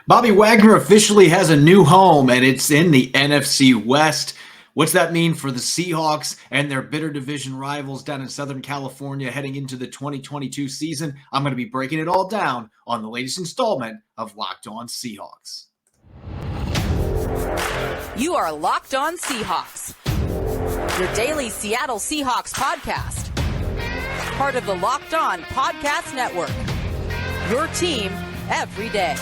Bobby Wagner officially has a new home, and it's in the NFC West. What's that mean for the Seahawks and their bitter division rivals down in Southern California heading into the 2022 season? I'm going to be breaking it all down on the latest installment of Locked On Seahawks. You are Locked On Seahawks, your daily Seattle Seahawks podcast. Part of the Locked On Podcast Network, your team every day.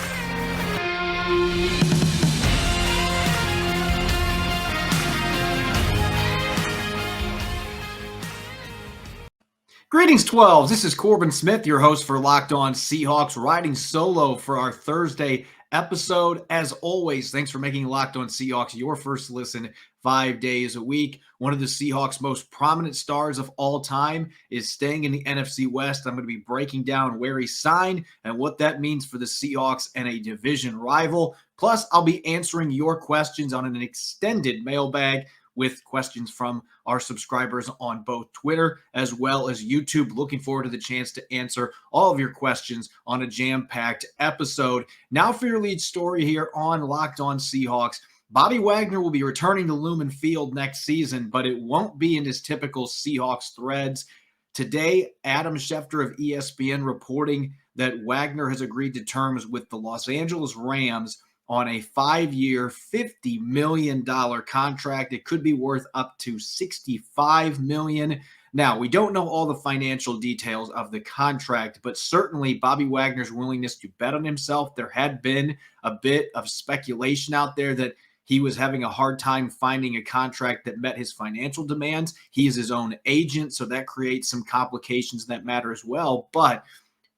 Greetings, 12s. This is Corbin Smith, your host for Locked On Seahawks, riding solo for our Thursday episode. As always, thanks for making Locked On Seahawks your first listen 5 days a week. One of the Seahawks' most prominent stars of all time is staying in the NFC West. I'm going to be breaking down where he signed and what that means for the Seahawks and a division rival. Plus, I'll be answering your questions on an extended mailbag with questions from our subscribers on both Twitter as well as YouTube. Looking forward to the chance to answer all of your questions on a jam-packed episode. Now for your lead story here on Locked On Seahawks. Bobby Wagner will be returning to Lumen Field next season, but it won't be in his typical Seahawks threads. Today, Adam Schefter of ESPN reporting that Wagner has agreed to terms with the Los Angeles Rams on a 5-year, $50 million contract. It could be worth up to $65 million. Now, we don't know all the financial details of the contract, but certainly Bobby Wagner's willingness to bet on himself. There had been a bit of speculation out there that he was having a hard time finding a contract that met his financial demands. He is his own agent, so that creates some complications in that matter as well. But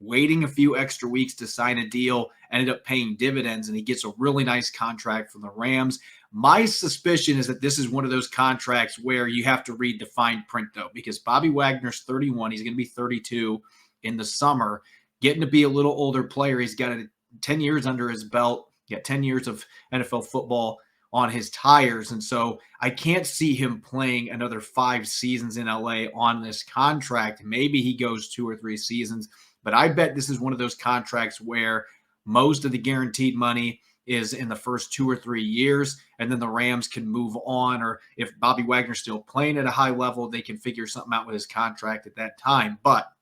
waiting a few extra weeks to sign a deal ended up paying dividends, and he gets a really nice contract from the Rams. My suspicion is that this is one of those contracts where you have to read the fine print, though, because Bobby Wagner's 31. He's going to be 32 in the summer, getting to be a little older player. He's got 10 years under his belt, 10 years of NFL football on his tires. And so I can't see him playing another 5 seasons in LA on this contract. Maybe he goes 2 or 3 seasons, but I bet this is one of those contracts where most of the guaranteed money is in the first 2 or 3 years, and then the Rams can move on. Or if Bobby Wagner's still playing at a high level, they can figure something out with his contract at that time. But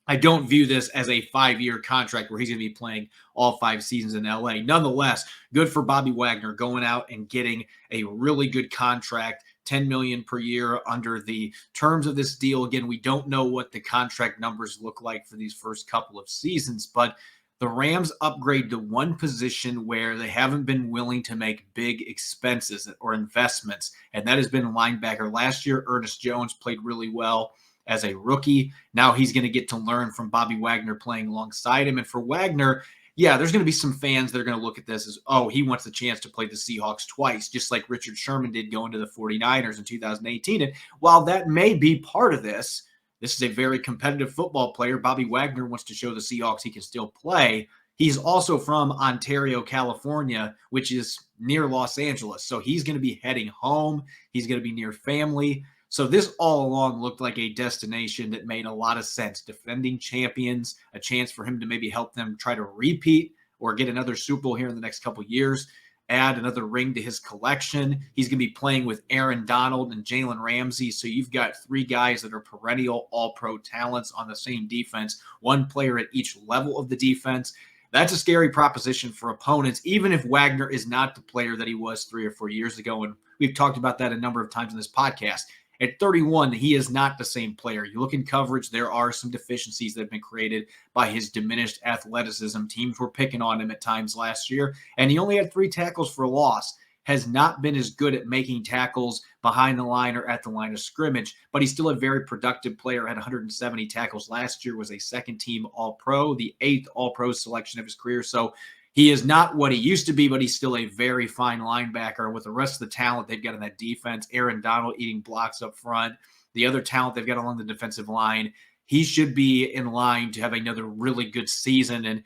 I don't view this as a 5-year contract where he's going to be playing all 5 seasons in LA. Nonetheless, good for Bobby Wagner going out and getting a really good contract, $10 million per year under the terms of this deal. Again, we don't know what the contract numbers look like for these first couple of seasons, but the Rams upgrade to one position where they haven't been willing to make big expenses or investments, and that has been linebacker. Last year, Ernest Jones played really well as a rookie. Now he's going to get to learn from Bobby Wagner playing alongside him. And for Wagner, there's going to be some fans that are going to look at this as, oh, he wants the chance to play the Seahawks twice, just like Richard Sherman did going to the 49ers in 2018. And while that may be part of this is a very competitive football player. Bobby Wagner wants to show the Seahawks he can still play. He's also from Ontario, California, which is near Los Angeles. So he's going to be heading home. He's going to be near family. So this all along looked like a destination that made a lot of sense. Defending champions, a chance for him to maybe help them try to repeat or get another Super Bowl here in the next couple of years, add another ring to his collection. He's going to be playing with Aaron Donald and Jalen Ramsey. So you've got 3 guys that are perennial all-pro talents on the same defense, 1 player at each level of the defense. That's a scary proposition for opponents, even if Wagner is not the player that he was 3 or 4 years ago. And we've talked about that a number of times in this podcast. At 31, he is not the same player. You look in coverage, there are some deficiencies that have been created by his diminished athleticism. Teams were picking on him at times last year, and he only had 3 tackles for a loss. Has not been as good at making tackles behind the line or at the line of scrimmage, but he's still a very productive player. Had 170 tackles last year, was a second-team All-Pro, the 8th All-Pro selection of his career. So he is not what he used to be, but he's still a very fine linebacker. With the rest of the talent they've got in that defense, Aaron Donald eating blocks up front, the other talent they've got along the defensive line, he should be in line to have another really good season. And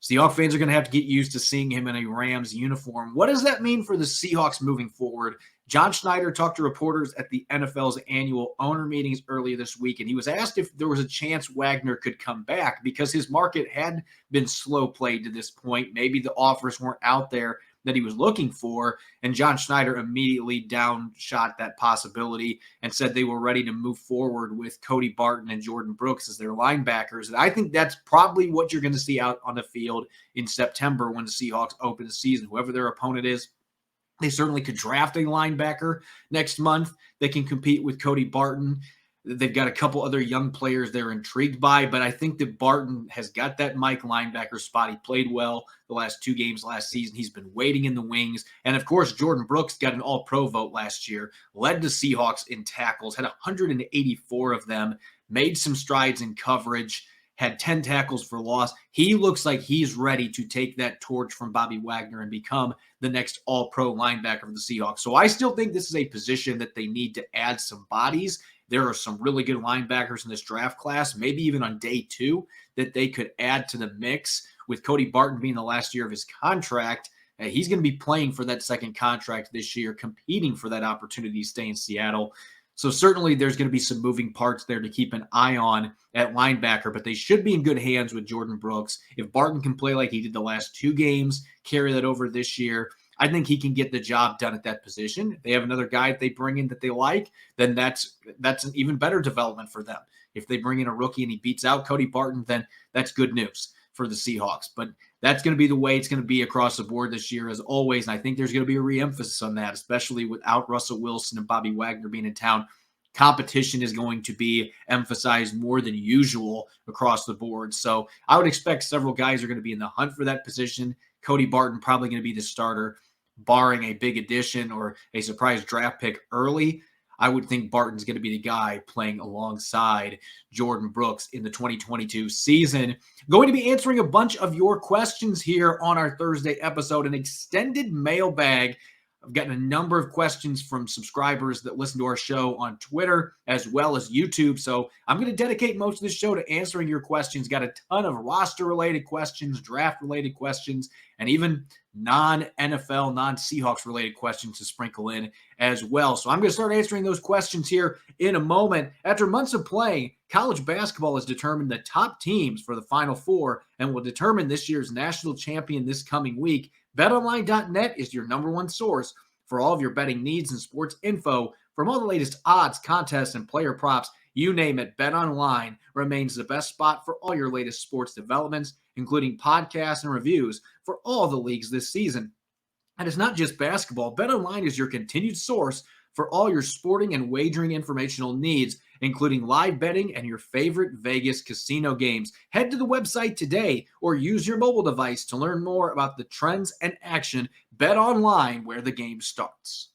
Seahawks fans are going to have to get used to seeing him in a Rams uniform. What does that mean for the Seahawks moving forward? John Schneider talked to reporters at the NFL's annual owner meetings earlier this week, and he was asked if there was a chance Wagner could come back because his market had been slow played to this point. Maybe the offers weren't out there that he was looking for, and John Schneider immediately downshot that possibility and said they were ready to move forward with Cody Barton and Jordan Brooks as their linebackers. And I think that's probably what you're going to see out on the field in September when the Seahawks open the season. Whoever their opponent is, they certainly could draft a linebacker next month that can compete with Cody Barton. They've got a couple other young players they're intrigued by, but I think that Barton has got that Mike linebacker spot. He played well the last 2 games last season. He's been waiting in the wings. And, of course, Jordan Brooks got an all-pro vote last year, led the Seahawks in tackles, had 184 of them, made some strides in coverage, had 10 tackles for loss. He looks like he's ready to take that torch from Bobby Wagner and become the next all-pro linebacker for the Seahawks. So I still think this is a position that they need to add some bodies. There are some really good linebackers in this draft class, maybe even on day 2, that they could add to the mix. With Cody Barton being the last year of his contract, he's going to be playing for that second contract this year, competing for that opportunity to stay in Seattle. So certainly there's going to be some moving parts there to keep an eye on at linebacker, but they should be in good hands with Jordan Brooks. If Barton can play like he did the last 2 games, carry that over this year, I think he can get the job done at that position. If they have another guy that they bring in that they like, then that's an even better development for them. If they bring in a rookie and he beats out Cody Barton, then that's good news for the Seahawks. But that's going to be the way it's going to be across the board this year, as always. And I think there's going to be a re-emphasis on that, especially without Russell Wilson and Bobby Wagner being in town. Competition is going to be emphasized more than usual across the board. So I would expect several guys are going to be in the hunt for that position. Cody Barton probably going to be the starter, barring a big addition or a surprise draft pick early. I would think Barton's going to be the guy playing alongside Jordan Brooks in the 2022 season. Going to be answering a bunch of your questions here on our Thursday episode, an extended mailbag. I've gotten a number of questions from subscribers that listen to our show on Twitter as well as YouTube. So I'm going to dedicate most of this show to answering your questions. Got a ton of roster-related questions, draft-related questions, and even non-NFL, non-Seahawks related questions to sprinkle in as well. So I'm going to start answering those questions here in a moment. After months of play, college basketball has determined the top teams for the Final Four and will determine this year's national champion this coming week. BetOnline.net is your number one source for all of your betting needs and sports info. From all the latest odds, contests, and player props, you name it, BetOnline remains the best spot for all your latest sports developments, including podcasts and reviews for all the leagues this season. And it's not just basketball. BetOnline is your continued source for all your sporting and wagering informational needs, including live betting and your favorite Vegas casino games. Head to the website today or use your mobile device to learn more about the trends and action. BetOnline, where the game starts.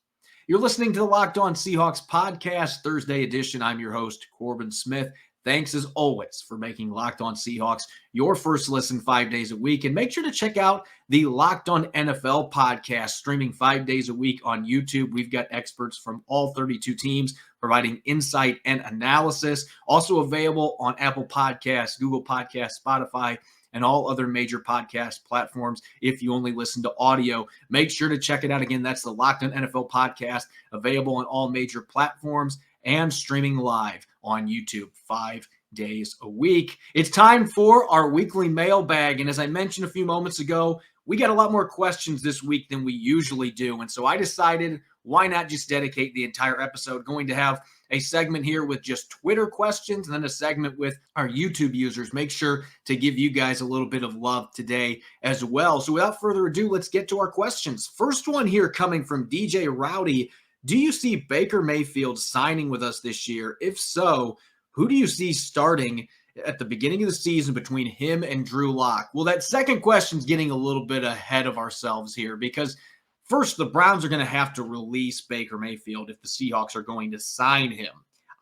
You're listening to the Locked On Seahawks podcast, Thursday edition. I'm your host, Corbin Smith. Thanks, as always, for making Locked On Seahawks your first listen 5 days a week. And make sure to check out the Locked On NFL podcast, streaming 5 days a week on YouTube. We've got experts from all 32 teams providing insight and analysis. Also available on Apple Podcasts, Google Podcasts, Spotify, and all other major podcast platforms if you only listen to audio. Make sure to check it out. Again, that's the Locked On NFL podcast, available on all major platforms and streaming live on YouTube 5 days a week. It's time for our weekly mailbag. And as I mentioned a few moments ago, we got a lot more questions this week than we usually do. And so I decided, why not just dedicate the entire episode? Going to have a segment here with just Twitter questions and then a segment with our YouTube users. Make sure to give you guys a little bit of love today as well. So without further ado, let's get to our questions. First one here coming from DJ Rowdy. Do you see Baker Mayfield signing with us this year? If so, who do you see starting at the beginning of the season between him and Drew Lock? Well, that second question is getting a little bit ahead of ourselves here because first, the Browns are going to have to release Baker Mayfield if the Seahawks are going to sign him.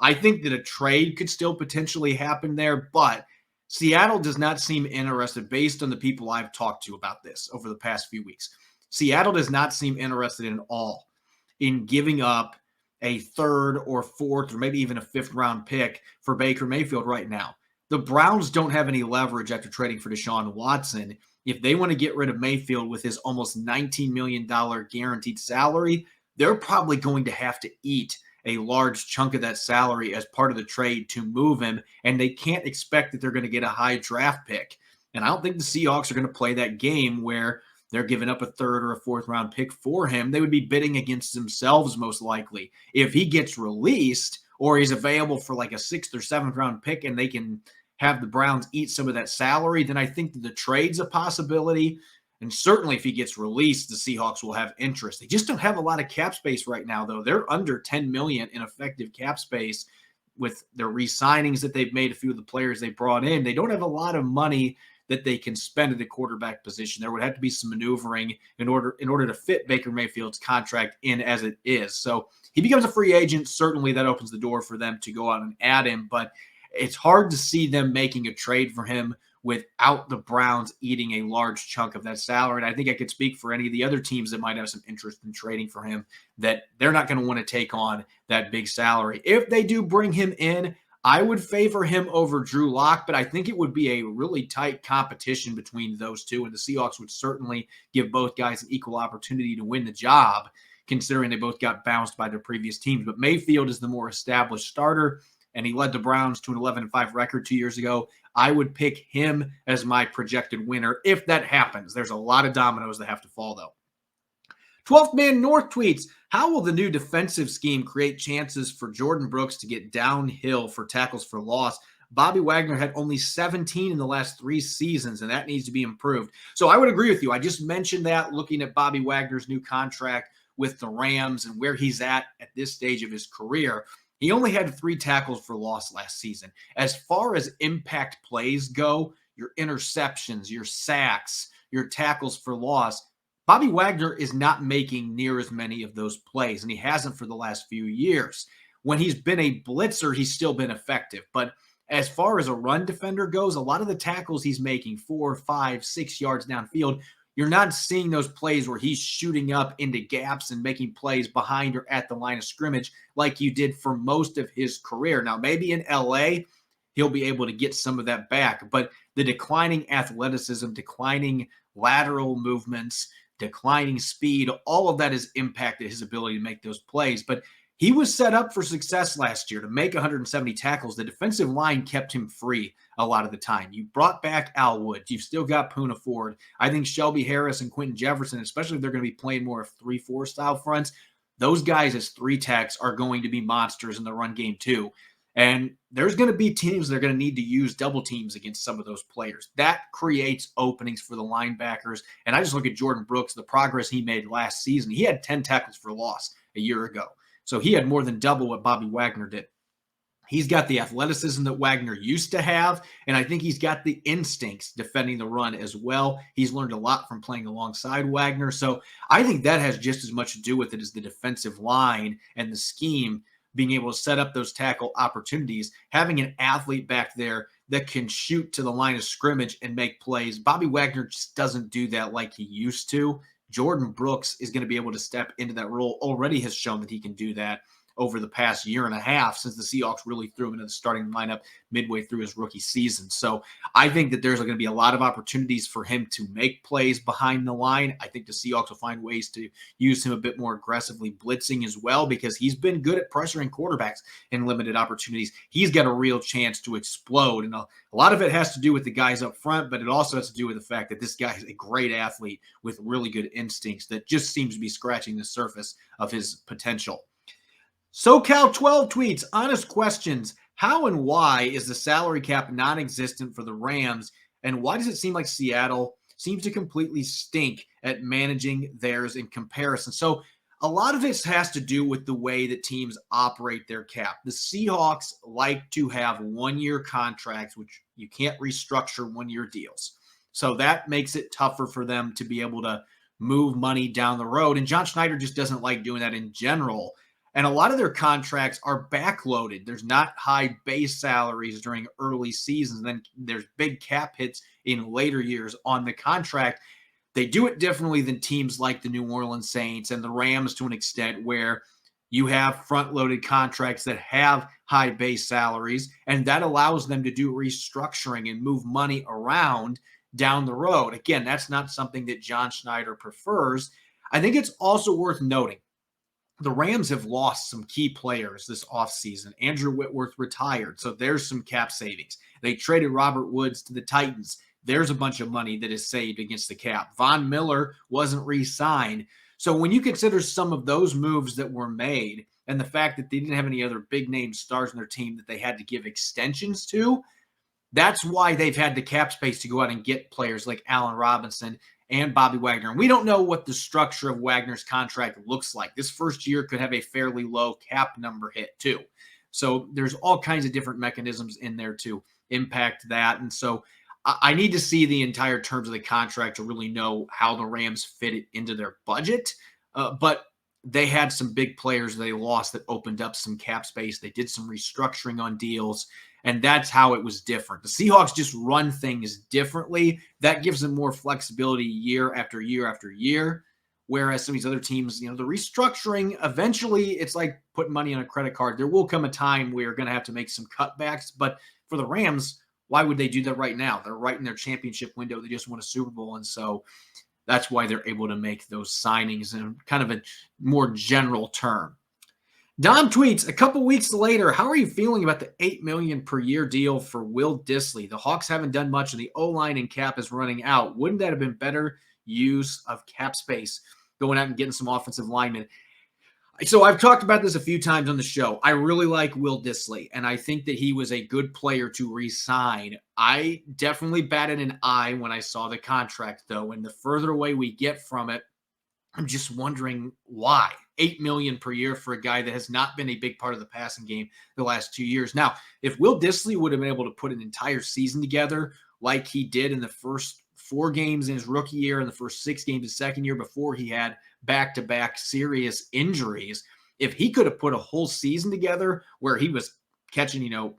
I think that a trade could still potentially happen there, but Seattle does not seem interested based on the people I've talked to about this over the past few weeks. Seattle does not seem interested at all in giving up a third or fourth or maybe even a fifth round pick for Baker Mayfield right now. The Browns don't have any leverage after trading for Deshaun Watson. if they want to get rid of Mayfield with his almost $19 million guaranteed salary, they're probably going to have to eat a large chunk of that salary as part of the trade to move him. And they can't expect that they're going to get a high draft pick. And I don't think the Seahawks are going to play that game where they're giving up a third or a fourth round pick for him. They would be bidding against themselves most likely. If he gets released or he's available for like a sixth or seventh round pick and they can have the Browns eat some of that salary, then I think that the trade's a possibility. And certainly if he gets released, the Seahawks will have interest. They just don't have a lot of cap space right now, though. They're under $10 million in effective cap space with their re-signings that they've made, a few of the players they brought in. They don't have a lot of money that they can spend at the quarterback position. There would have to be some maneuvering in order to fit Baker Mayfield's contract in as it is. So he becomes a free agent. Certainly that opens the door for them to go out and add him, but it's hard to see them making a trade for him without the Browns eating a large chunk of that salary. And I think I could speak for any of the other teams that might have some interest in trading for him, that they're not going to want to take on that big salary. If they do bring him in, I would favor him over Drew Lock, but I think it would be a really tight competition between those two, and the Seahawks would certainly give both guys an equal opportunity to win the job, considering they both got bounced by their previous teams. But Mayfield is the more established starter, and he led the Browns to an 11-5 record 2 years ago. I would pick him as my projected winner if that happens. There's a lot of dominoes that have to fall, though. 12th Man North tweets, how will the new defensive scheme create chances for Jordan Brooks to get downhill for tackles for loss? Bobby Wagner had only 17 in the last 3 seasons, and that needs to be improved. So I would agree with you. I just mentioned that looking at Bobby Wagner's new contract with the Rams and where he's at this stage of his career. He only had 3 tackles for loss last season. As far as impact plays go, your interceptions, your sacks, your tackles for loss, Bobby Wagner is not making near as many of those plays, and he hasn't for the last few years. When he's been a blitzer, he's still been effective. But as far as a run defender goes, a lot of the tackles he's making 4, 5, 6 yards downfield, you're not seeing those plays where he's shooting up into gaps and making plays behind or at the line of scrimmage like you did for most of his career. Now, maybe in LA, he'll be able to get some of that back, but the declining athleticism, declining lateral movements, declining speed, all of that has impacted his ability to make those plays. But he was set up for success last year to make 170 tackles. The defensive line kept him free a lot of the time. You brought back Al Woods. You've still got Poona Ford. I think Shelby Harris and Quentin Jefferson, especially if they're going to be playing more of 3-4 style fronts, those guys as 3 techs are going to be monsters in the run game too. And there's going to be teams that are going to need to use double teams against some of those players. That creates openings for the linebackers. And I just look at Jordan Brooks, the progress he made last season. He had 10 tackles for loss a year ago. So he had more than double what Bobby Wagner did. He's got the athleticism that Wagner used to have, and I think he's got the instincts defending the run as well. He's learned a lot from playing alongside Wagner. So I think that has just as much to do with it as the defensive line and the scheme, being able to set up those tackle opportunities, having an athlete back there that can shoot to the line of scrimmage and make plays. Bobby Wagner just doesn't do that like he used to. Jordan Brooks is going to be able to step into that role, already has shown that he can do that over the past year and a half since the Seahawks really threw him into the starting lineup midway through his rookie season. So I think that there's going to be a lot of opportunities for him to make plays behind the line. I think the Seahawks will find ways to use him a bit more aggressively blitzing as well, because he's been good at pressuring quarterbacks in limited opportunities. He's got a real chance to explode. And a lot of it has to do with the guys up front, but it also has to do with the fact that this guy is a great athlete with really good instincts that just seems to be scratching the surface of his potential. SoCal 12 tweets, honest questions. How and why is the salary cap non-existent for the Rams? And why does it seem like Seattle seems to completely stink at managing theirs in comparison? So a lot of this has to do with the way that teams operate their cap. The Seahawks like to have one-year contracts, which you can't restructure one-year deals. So that makes it tougher for them to be able to move money down the road. And John Schneider just doesn't like doing that in general. And a lot of their contracts are backloaded. There's not high base salaries during early seasons. Then there's big cap hits in later years on the contract. They do it differently than teams like the New Orleans Saints and the Rams to an extent, where you have front-loaded contracts that have high base salaries, and that allows them to do restructuring and move money around down the road. Again, that's not something that John Schneider prefers. I think it's also worth noting the Rams have lost some key players this offseason. Andrew Whitworth retired, so there's some cap savings. They traded Robert Woods to the Titans. There's a bunch of money that is saved against the cap. Von Miller wasn't re-signed. So when you consider some of those moves that were made and the fact that they didn't have any other big-name stars in their team that they had to give extensions to, that's why they've had the cap space to go out and get players like Allen Robinson and Bobby Wagner. And we don't know what the structure of Wagner's contract looks like. This first year could have a fairly low cap number hit too. So there's all kinds of different mechanisms in there to impact that. And so I need to see the entire terms of the contract to really know how the Rams fit it into their budget. But they had some big players they lost that opened up some cap space. They did some restructuring on deals, and that's how it was different. The Seahawks just run things differently. That gives them more flexibility year after year after year, whereas some of these other teams, the restructuring, eventually it's like putting money on a credit card. There will come a time where you're going to have to make some cutbacks, but for the Rams, why would they do that right now? They're right in their championship window. They just won a Super Bowl, and so that's why they're able to make those signings in kind of a more general term. Dom tweets, a couple weeks later, how are you feeling about the $8 million per year deal for Will Dissly? The Hawks haven't done much, and the O-line and cap is running out. Wouldn't that have been better use of cap space, going out and getting some offensive linemen? So I've talked about this a few times on the show. I really like Will Dissly, and I think that he was a good player to re-sign. I definitely batted an eye when I saw the contract, though, and the further away we get from it, I'm just wondering why. $8 million per year for a guy that has not been a big part of the passing game the last 2 years. Now, if Will Dissly would have been able to put an entire season together like he did in the first 4 games in his rookie year and the first 6 games his second year before he had back-to-back serious injuries, if he could have put a whole season together where he was catching,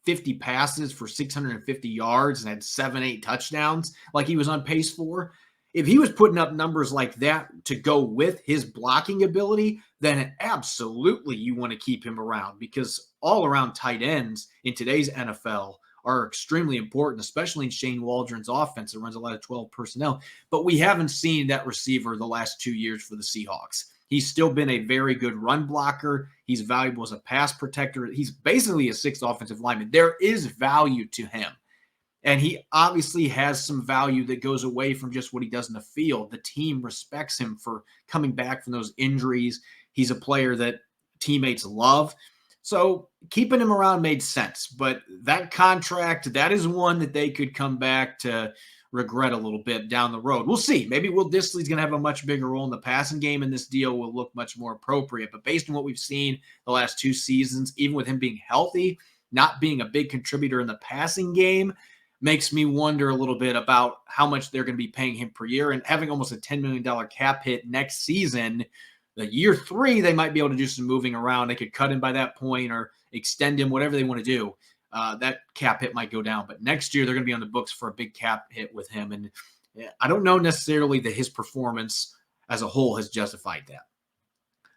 50 passes for 650 yards and had 7-8 touchdowns like he was on pace for, if he was putting up numbers like that to go with his blocking ability, then absolutely you want to keep him around, because all-around tight ends in today's NFL are extremely important, especially in Shane Waldron's offense that runs a lot of 12 personnel. But we haven't seen that receiver the last 2 years for the Seahawks. He's still been a very good run blocker. He's valuable as a pass protector. He's basically a 6th offensive lineman. There is value to him. And he obviously has some value that goes away from just what he does in the field. The team respects him for coming back from those injuries. He's a player that teammates love. So keeping him around made sense. But that contract, that is one that they could come back to regret a little bit down the road. We'll see. Maybe Will Dissly's going to have a much bigger role in the passing game, and this deal will look much more appropriate. But based on what we've seen the last 2 seasons, even with him being healthy, not being a big contributor in the passing game, makes me wonder a little bit about how much they're going to be paying him per year, and having almost a $10 million cap hit next season. The year 3, they might be able to do some moving around. They could cut him by that point or extend him, whatever they want to do. That cap hit might go down. But next year, they're going to be on the books for a big cap hit with him. And I don't know necessarily that his performance as a whole has justified that.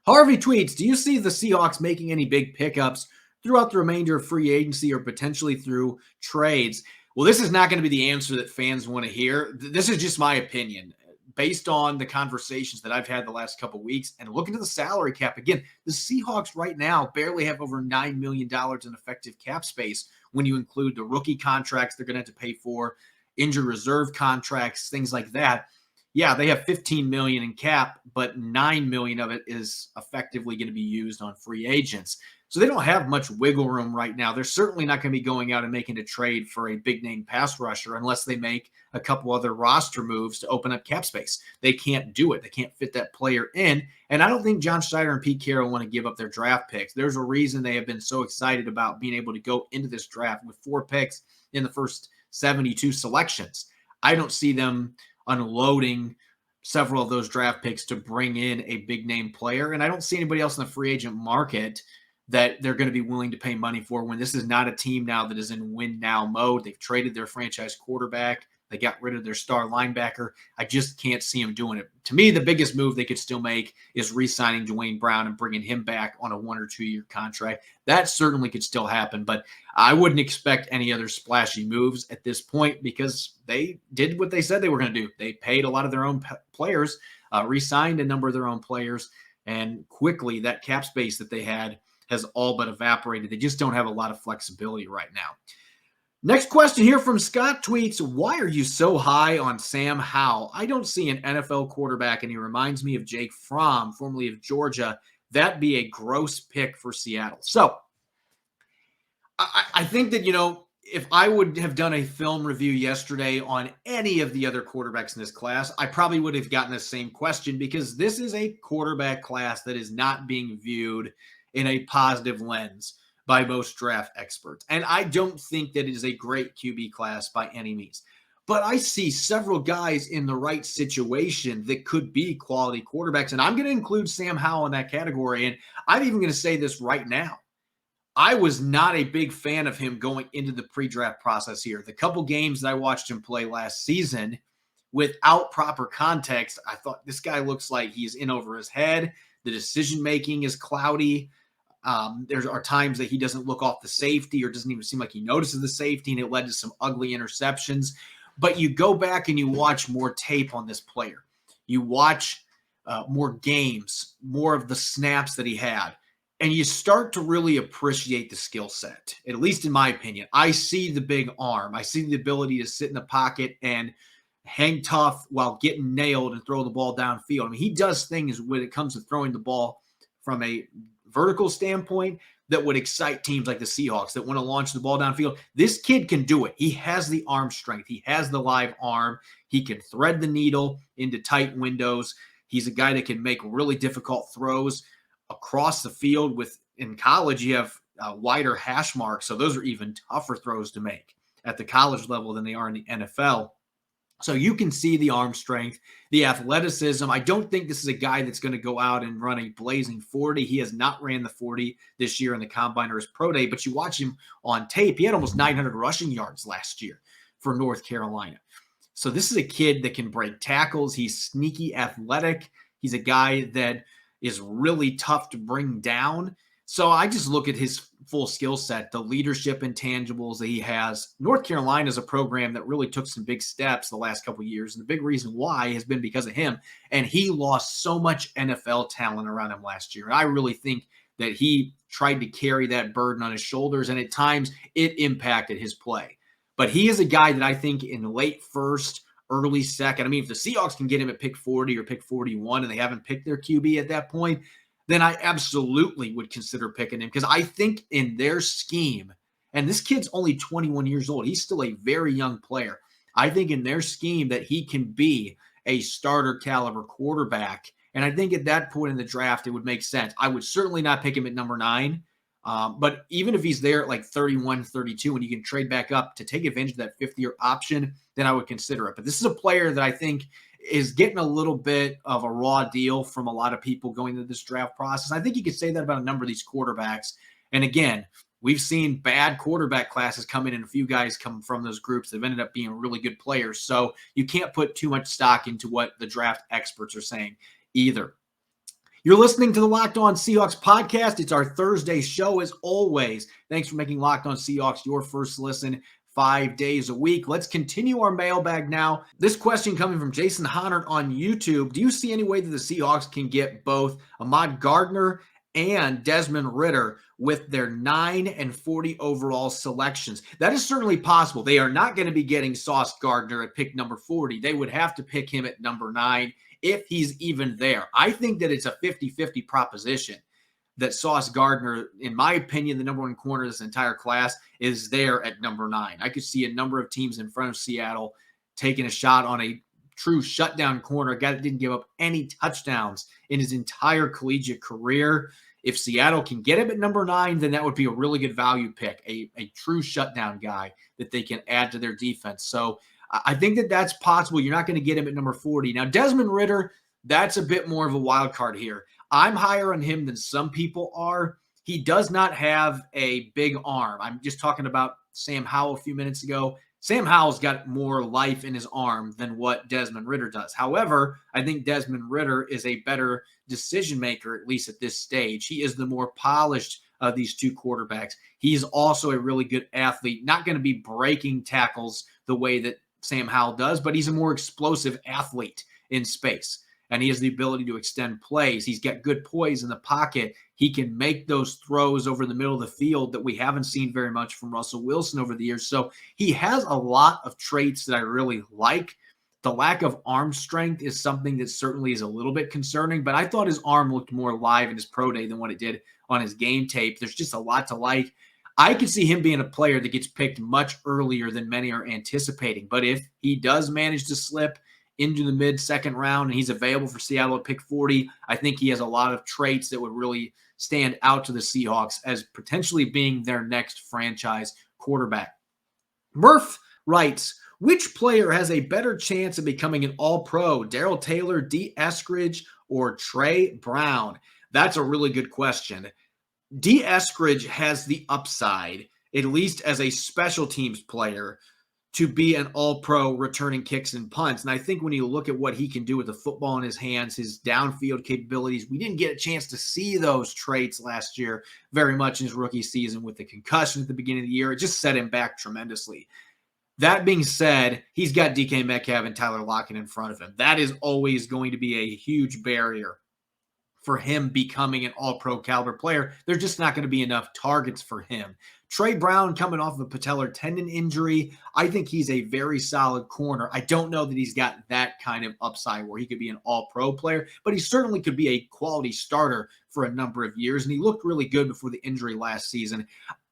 Harvey tweets, do you see the Seahawks making any big pickups throughout the remainder of free agency or potentially through trades? Well, this is not going to be the answer that fans want to hear. This is just my opinion, based on the conversations that I've had the last couple of weeks and looking at the salary cap. Again, the Seahawks right now barely have over $9 million in effective cap space when you include the rookie contracts they're going to have to pay for, injured reserve contracts, things like that. Yeah, they have $15 million in cap, but $9 million of it is effectively going to be used on free agents. So they don't have much wiggle room right now. They're certainly not going to be going out and making a trade for a big-name pass rusher unless they make a couple other roster moves to open up cap space. They can't do it. They can't fit that player in. And I don't think John Schneider and Pete Carroll want to give up their draft picks. There's a reason they have been so excited about being able to go into this draft with 4 picks in the first 72 selections. I don't see them unloading several of those draft picks to bring in a big-name player. And I don't see anybody else in the free agent market that they're going to be willing to pay money for when this is not a team now that is in win-now mode. They've traded their franchise quarterback. They got rid of their star linebacker. I just can't see him doing it. To me, the biggest move they could still make is re-signing Dwayne Brown and bringing him back on a 1 or 2 year contract. That certainly could still happen, but I wouldn't expect any other splashy moves at this point because they did what they said they were going to do. They paid a lot of their own players, re-signed a number of their own players, and quickly that cap space that they had has all but evaporated. They just don't have a lot of flexibility right now. Next question here from Scott tweets, why are you so high on Sam Howell? I don't see an NFL quarterback, and he reminds me of Jake Fromm, formerly of Georgia. That'd be a gross pick for Seattle. So I think that, if I would have done a film review yesterday on any of the other quarterbacks in this class, I probably would have gotten the same question because this is a quarterback class that is not being viewed in a positive lens by most draft experts. And I don't think that it is a great QB class by any means. But I see several guys in the right situation that could be quality quarterbacks. And I'm going to include Sam Howell in that category. And I'm even going to say this right now. I was not a big fan of him going into the pre-draft process here. The couple games that I watched him play last season, without proper context, I thought this guy looks like he's in over his head. The decision-making is cloudy. There are times that he doesn't look off the safety or doesn't even seem like he notices the safety, and it led to some ugly interceptions. But you go back and you watch more tape on this player. You watch more games, more of the snaps that he had, and you start to really appreciate the skill set, at least in my opinion. I see the big arm. I see the ability to sit in the pocket and hang tough while getting nailed and throw the ball downfield. I mean, he does things when it comes to throwing the ball from a vertical standpoint that would excite teams like the Seahawks that want to launch the ball downfield. This kid can do it. He has the arm strength. He has the live arm. He can thread the needle into tight windows. He's a guy that can make really difficult throws across the field. In college, you have wider hash marks, so those are even tougher throws to make at the college level than they are in the NFL. So you can see the arm strength, the athleticism. I don't think this is a guy that's going to go out and run a blazing 40. He has not ran the 40 this year in the combine or his pro day, but you watch him on tape. He had almost 900 rushing yards last year for North Carolina. So this is a kid that can break tackles. He's sneaky athletic. He's a guy that is really tough to bring down. So I just look at his full skill set, the leadership intangibles that he has. North Carolina is a program that really took some big steps the last couple of years. And the big reason why has been because of him. And he lost so much NFL talent around him last year. And I really think that he tried to carry that burden on his shoulders. And at times it impacted his play. But he is a guy that I think in late first, early second, I mean, if the Seahawks can get him at pick 40 or pick 41 and they haven't picked their QB at that point, then I absolutely would consider picking him because I think in their scheme, and this kid's only 21 years old, he's still a very young player. I think in their scheme that he can be a starter caliber quarterback. And I think at that point in the draft, it would make sense. I would certainly not pick him at number 9. But even if he's there at like 31, 32, and you can trade back up to take advantage of that fifth-year option, then I would consider it. But this is a player that I think is getting a little bit of a raw deal from a lot of people going into this draft process. I think you could say that about a number of these quarterbacks. And again, we've seen bad quarterback classes come in and a few guys come from those groups that have ended up being really good players. So you can't put too much stock into what the draft experts are saying either. You're listening to the Locked On Seahawks podcast. It's our Thursday show as always. Thanks for making Locked On Seahawks your first listen 5 days a week. Let's continue our mailbag now. This question coming from Jason Honnert on YouTube. Do you see any way that the Seahawks can get both Ahmad Gardner and Desmond Ritter with their 9 and 40 overall selections? That is certainly possible. They are not going to be getting Sauce Gardner at pick number 40. They would have to pick him at number 9 if he's even there. I think that it's a 50-50 proposition that Sauce Gardner, in my opinion, the number 1 corner of this entire class, is there at number 9. I could see a number of teams in front of Seattle taking a shot on a true shutdown corner, a guy that didn't give up any touchdowns in his entire collegiate career. If Seattle can get him at number 9, then that would be a really good value pick, a true shutdown guy that they can add to their defense. So I think that that's possible. You're not going to get him at number 40. Now, Desmond Ritter, that's a bit more of a wild card here. I'm higher on him than some people are. He does not have a big arm. I'm just talking about Sam Howell a few minutes ago. Sam Howell's got more life in his arm than what Desmond Ritter does. However, I think Desmond Ritter is a better decision maker, at least at this stage. He is the more polished of these two quarterbacks. He's also a really good athlete, not going to be breaking tackles the way that Sam Howell does, but he's a more explosive athlete in space. And he has the ability to extend plays. He's got good poise in the pocket. He can make those throws over the middle of the field that we haven't seen very much from Russell Wilson over the years. So he has a lot of traits that I really like. The lack of arm strength is something that certainly is a little bit concerning, but I thought his arm looked more live in his pro day than what it did on his game tape. There's just a lot to like. I could see him being a player that gets picked much earlier than many are anticipating. But if he does manage to slip into the mid-second round and he's available for Seattle at pick 40, I think he has a lot of traits that would really stand out to the Seahawks as potentially being their next franchise quarterback. Murph writes, which player has a better chance of becoming an all-pro, Darrell Taylor, D. Eskridge, or Trey Brown? That's a really good question. D. Eskridge has the upside, at least as a special teams player, to be an all-pro returning kicks and punts. And I think when you look at what he can do with the football in his hands, his downfield capabilities, we didn't get a chance to see those traits last year very much in his rookie season with the concussion at the beginning of the year. It just set him back tremendously. That being said, he's got DK Metcalf and Tyler Lockett in front of him. That is always going to be a huge barrier for him becoming an all-pro caliber player. There's just not going to be enough targets for him. Trey Brown coming off of a patellar tendon injury, I think he's a very solid corner. I don't know that he's got that kind of upside where he could be an all-pro player, but he certainly could be a quality starter for a number of years, and he looked really good before the injury last season.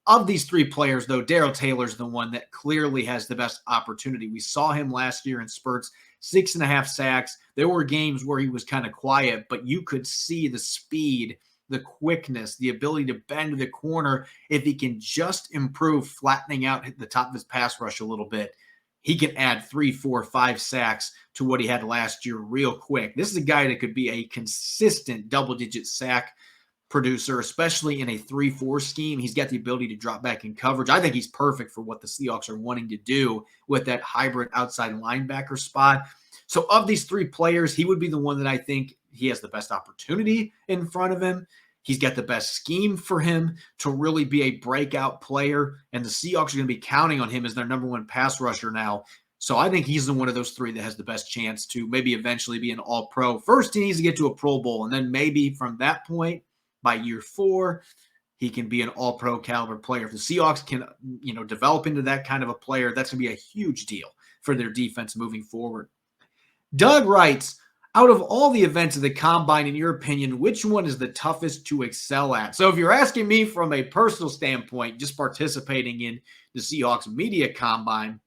Of these three players, though, Darrell Taylor's the one that clearly has the best opportunity. We saw him last year in spurts, 6.5 sacks. There were games where he was kind of quiet, but you could see the speed, the quickness, the ability to bend to the corner. If he can just improve flattening out the top of his pass rush a little bit, he can add 3, 4, 5 sacks to what he had last year real quick. This is a guy that could be a consistent double-digit sack producer, especially in a 3-4 scheme. He's got the ability to drop back in coverage. I think he's perfect for what the Seahawks are wanting to do with that hybrid outside linebacker spot. So of these three players, he would be the one that I think he has the best opportunity in front of him. He's got the best scheme for him to really be a breakout player, and the Seahawks are going to be counting on him as their number one pass rusher now. So I think he's the one of those three that has the best chance to maybe eventually be an all-pro. First, he needs to get to a Pro Bowl, and then maybe from that point, by year 4, he can be an all-pro caliber player. If the Seahawks can, develop into that kind of a player, that's going to be a huge deal for their defense moving forward. Doug writes, out of all the events of the Combine, in your opinion, which one is the toughest to excel at? So if you're asking me from a personal standpoint, just participating in the Seahawks Media Combine,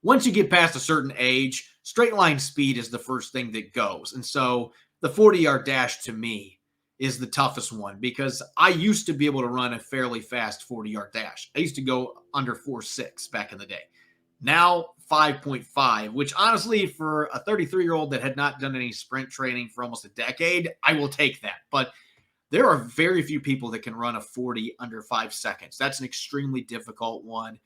once you get past a certain age, straight line speed is the first thing that goes. And so the 40-yard dash to me is the toughest one because I used to be able to run a fairly fast 40-yard dash. I used to go under 4.6 back in the day. Now 5.5, which honestly for a 33-year-old that had not done any sprint training for almost a decade, I will take that. But there are very few people that can run a 40 under 5 seconds. That's an extremely difficult one.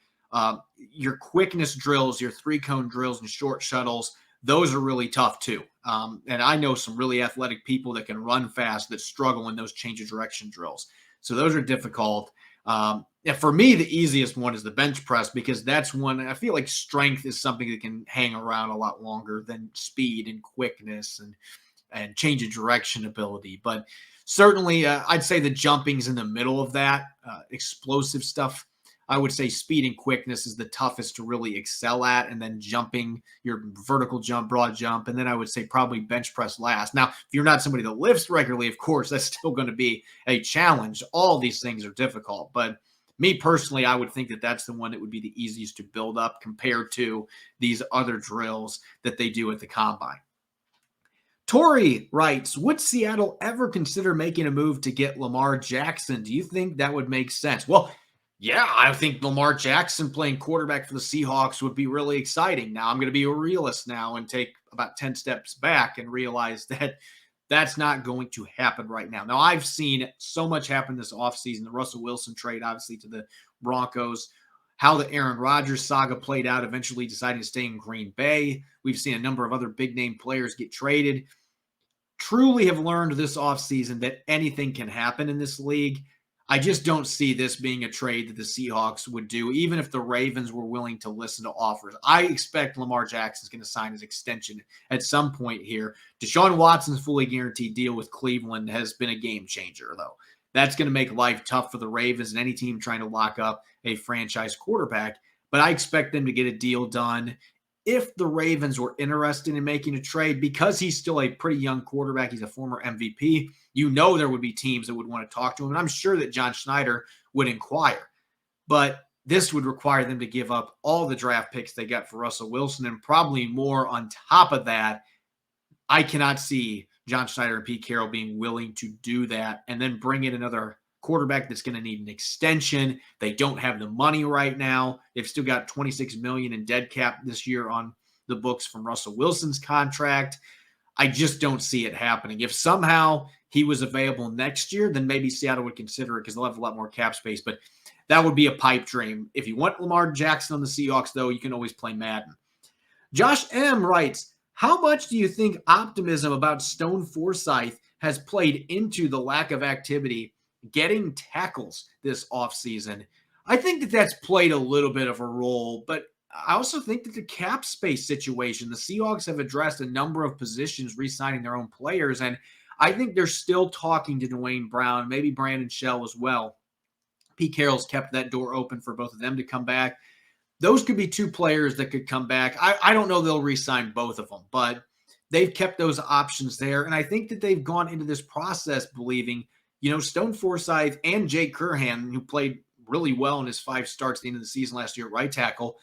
Your quickness drills, your 3-cone drills and short shuttles, those are really tough too. And I know some really athletic people that can run fast that struggle in those change of direction drills. So those are difficult. For me, the easiest one is the bench press because that's one I feel like strength is something that can hang around a lot longer than speed and quickness and change of direction ability. But certainly I'd say the jumping's in the middle of that, explosive stuff. I would say speed and quickness is the toughest to really excel at, and then jumping, your vertical jump, broad jump, and then I would say probably bench press last. Now, if you're not somebody that lifts regularly, of course, that's still going to be a challenge. All these things are difficult, but me personally, I would think that that's the one that would be the easiest to build up compared to these other drills that they do at the Combine. Tori writes, would Seattle ever consider making a move to get Lamar Jackson? Do you think that would make sense? Well, yeah, I think Lamar Jackson playing quarterback for the Seahawks would be really exciting. Now, I'm going to be a realist now and take about 10 steps back and realize that that's not going to happen right now. Now, I've seen so much happen this offseason. The Russell Wilson trade, obviously, to the Broncos. how the Aaron Rodgers saga played out, eventually deciding to stay in Green Bay. We've seen a number of other big-name players get traded. Truly have learned this offseason that anything can happen in this league. I just don't see this being a trade that the Seahawks would do, even if the Ravens were willing to listen to offers. I expect Lamar Jackson's going to sign his extension at some point here. Deshaun Watson's fully guaranteed deal with Cleveland has been a game changer, though. That's going to make life tough for the Ravens and any team trying to lock up a franchise quarterback. But I expect them to get a deal done. If the Ravens were interested in making a trade, because he's still a pretty young quarterback, he's a former MVP, there would be teams that would want to talk to him. And I'm sure that John Schneider would inquire. But this would require them to give up all the draft picks they got for Russell Wilson and probably more on top of that. I cannot see John Schneider and Pete Carroll being willing to do that and then bring in another quarterback that's going to need an extension. They don't have the money right now. They've still got $26 million in dead cap this year on the books from Russell Wilson's contract. I just don't see it happening. If somehow he was available next year, then maybe Seattle would consider it because they'll have a lot more cap space. But that would be a pipe dream. If you want Lamar Jackson on the Seahawks, though, you can always play Madden. Josh M. writes, how much do you think optimism about Stone Forsythe has played into the lack of activity getting tackles this offseason? I think that that's played a little bit of a role, but I also think that the cap space situation, the Seahawks have addressed a number of positions, re-signing their own players, and I think they're still talking to Dwayne Brown, maybe Brandon Shell as well. Pete Carroll's kept that door open for both of them to come back. Those could be two players that could come back. I don't know they'll re-sign both of them, but they've kept those options there, and I think that they've gone into this process believing, Stone Forsythe and Jake Curhan, who played really well in his 5 starts at the end of the season last year at right tackle,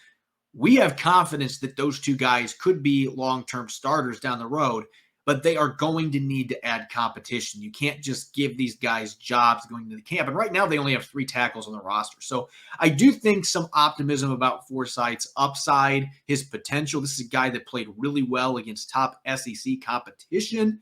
we have confidence that those two guys could be long-term starters down the road, but they are going to need to add competition. You can't just give these guys jobs going into the camp. And right now they only have 3 tackles on the roster. So I do think some optimism about Forsythe's upside, his potential. This is a guy that played really well against top SEC competition,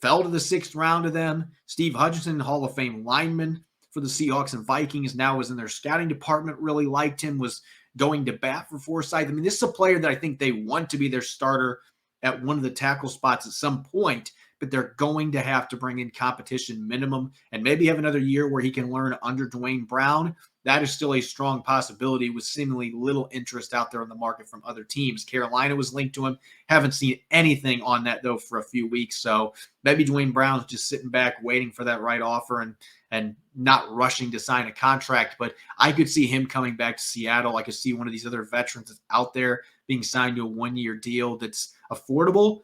fell to the 6th round of them. Steve Hutchinson, Hall of Fame lineman for the Seahawks and Vikings, now was in their scouting department, really liked him, was going to bat for Forsythe. I mean, this is a player that I think they want to be their starter at one of the tackle spots at some point, but they're going to have to bring in competition minimum and maybe have another year where he can learn under Dwayne Brown. That is still a strong possibility with seemingly little interest out there on the market from other teams. Carolina was linked to him. Haven't seen anything on that, though, for a few weeks. So maybe Dwayne Brown's just sitting back waiting for that right offer and not rushing to sign a contract. But I could see him coming back to Seattle. I could see one of these other veterans that's out there being signed to a 1-year deal that's affordable.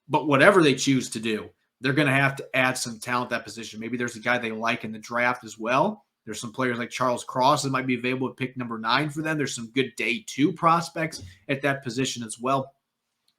But whatever they choose to do, they're going to have to add some talent at that position. Maybe there's a guy they like in the draft as well. There's some players like Charles Cross that might be available at pick number 9 for them. There's some good day 2 prospects at that position as well.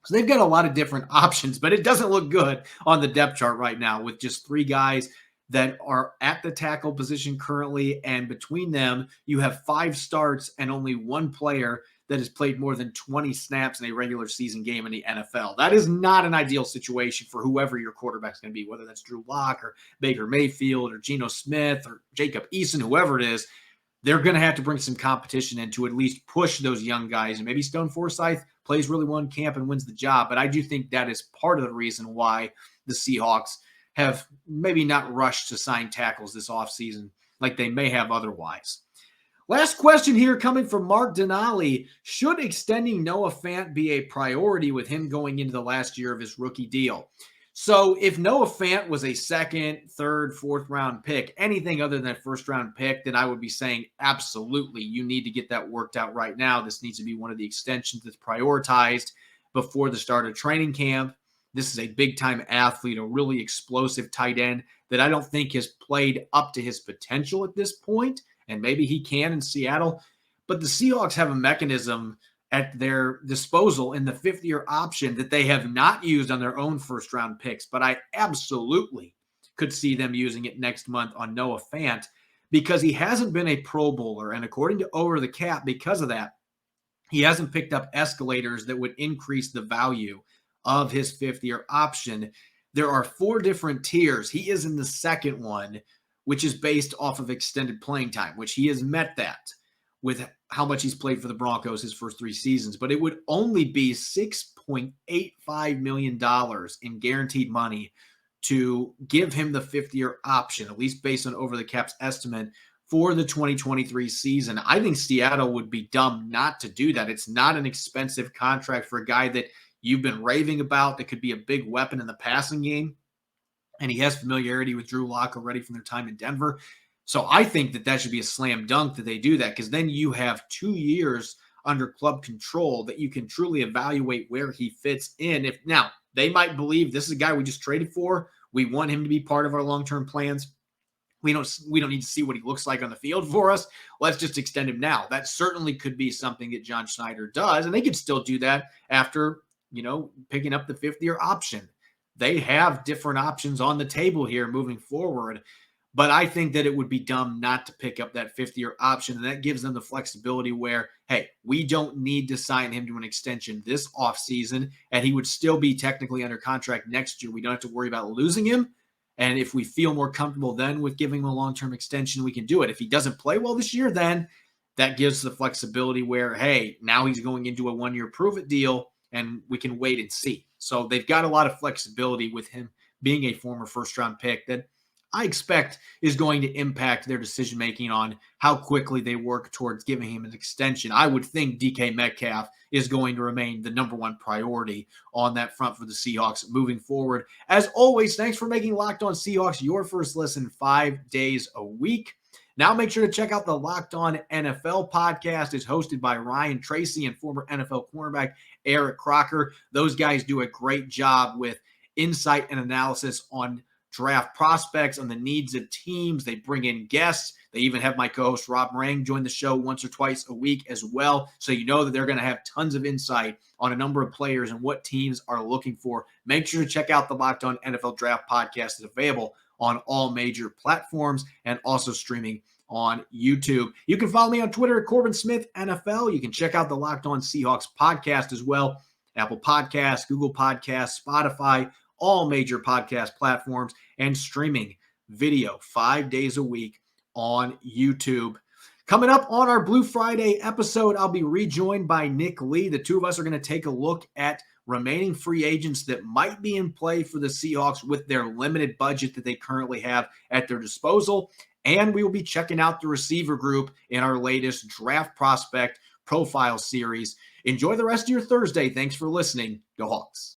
So they've got a lot of different options, but it doesn't look good on the depth chart right now with just 3 guys that are at the tackle position currently. And between them, you have 5 starts and only 1 player that has played more than 20 snaps in a regular season game in the NFL. That is not an ideal situation for whoever your quarterback's going to be, whether that's Drew Lock or Baker Mayfield or Geno Smith or Jacob Eason, whoever it is. They're going to have to bring some competition in to at least push those young guys. And maybe Stone Forsythe plays really well in camp and wins the job. But I do think that is part of the reason why the Seahawks have maybe not rushed to sign tackles this offseason like they may have otherwise. Last question here coming from Mark Denali. Should extending Noah Fant be a priority with him going into the last year of his rookie deal? So if Noah Fant was a 2nd, 3rd, 4th round pick, anything other than a 1st round pick, then I would be saying absolutely you need to get that worked out right now. This needs to be one of the extensions that's prioritized before the start of training camp. This is a big-time athlete, a really explosive tight end that I don't think has played up to his potential at this point. And maybe he can in Seattle. But the Seahawks have a mechanism at their disposal in the 5th-year option that they have not used on their own 1st-round picks. But I absolutely could see them using it next month on Noah Fant because he hasn't been a Pro Bowler. And according to Over the Cap, because of that, he hasn't picked up escalators that would increase the value of his 5th-year option. There are 4 different tiers. He is in the 2nd one, which is based off of extended playing time, which he has met that with how much he's played for the Broncos his first 3 seasons, but it would only be $6.85 million in guaranteed money to give him the 5th-year option, at least based on Over the Cap's estimate for the 2023 season. I think Seattle would be dumb not to do that. It's not an expensive contract for a guy that you've been raving about that could be a big weapon in the passing game. And he has familiarity with Drew Lock already from their time in Denver. So I think that should be a slam dunk that they do that, because then you have 2 years under club control that you can truly evaluate where he fits in. If now they might believe this is a guy we just traded for, we want him to be part of our long-term plans. We don't need to see what he looks like on the field for us. Let's just extend him now. That certainly could be something that John Schneider does, and they could still do that after, picking up the 5th-year option. They have different options on the table here moving forward, but I think that it would be dumb not to pick up that 5th-year option, and that gives them the flexibility where, hey, we don't need to sign him to an extension this offseason, and he would still be technically under contract next year. We don't have to worry about losing him. And if we feel more comfortable then with giving him a long-term extension, we can do it. If he doesn't play well this year, then that gives the flexibility where, hey, now he's going into a 1-year prove-it deal, and we can wait and see. So they've got a lot of flexibility with him being a former first-round pick that I expect is going to impact their decision-making on how quickly they work towards giving him an extension. I would think DK Metcalf is going to remain the number 1 priority on that front for the Seahawks moving forward. As always, thanks for making Locked On Seahawks your first listen 5 days a week. Now make sure to check out the Locked On NFL podcast. It's hosted by Ryan Tracy and former NFL cornerback Eric Crocker. Those guys do a great job with insight and analysis on draft prospects, on the needs of teams. They bring in guests. They even have my co-host Rob Rang join the show once or twice a week as well. So you know that they're going to have tons of insight on a number of players and what teams are looking for. Make sure to check out the Locked On NFL Draft podcast. It's available on all major platforms and also streaming on YouTube. You can follow me on Twitter at Corbin Smith NFL. You can check out the Locked On Seahawks podcast as well. Apple Podcasts, Google Podcasts, Spotify, all major podcast platforms, and streaming video 5 days a week on YouTube. Coming up on our Blue Friday episode, I'll be rejoined by Nick Lee. The two of us are going to take a look at remaining free agents that might be in play for the Seahawks with their limited budget that they currently have at their disposal. And we will be checking out the receiver group in our latest draft prospect profile series. Enjoy the rest of your Thursday. Thanks for listening. Go Hawks.